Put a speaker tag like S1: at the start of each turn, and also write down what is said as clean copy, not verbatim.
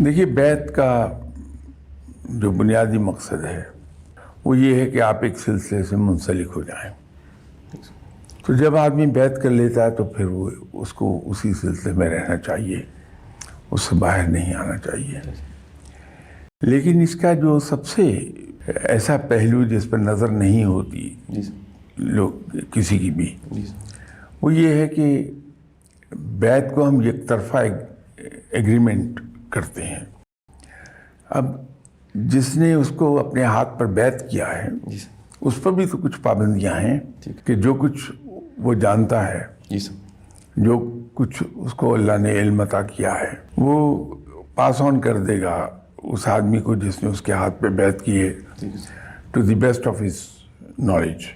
S1: देखिए, बैत का जो बुनियादी मकसद है वो ये है कि आप एक सिलसिले से मुंसलिक हो जाएं। तो जब आदमी बैत कर लेता है तो फिर वो उसको उसी सिलसिले में रहना चाहिए, उससे बाहर नहीं आना चाहिए। लेकिन इसका जो सबसे ऐसा पहलू जिस पर नज़र नहीं होती लोग किसी की भी, वो ये है कि बैत को हम एक तरफा एग्रीमेंट करते हैं। अब जिसने उसको अपने हाथ पर बैत किया है उस पर भी तो कुछ पाबंदियां हैं कि जो कुछ वो जानता है, जो कुछ उसको अल्लाह ने इल्म अता किया है, वो पास ऑन कर देगा उस आदमी को जिसने उसके हाथ पे बैत की है, to the best of his knowledge.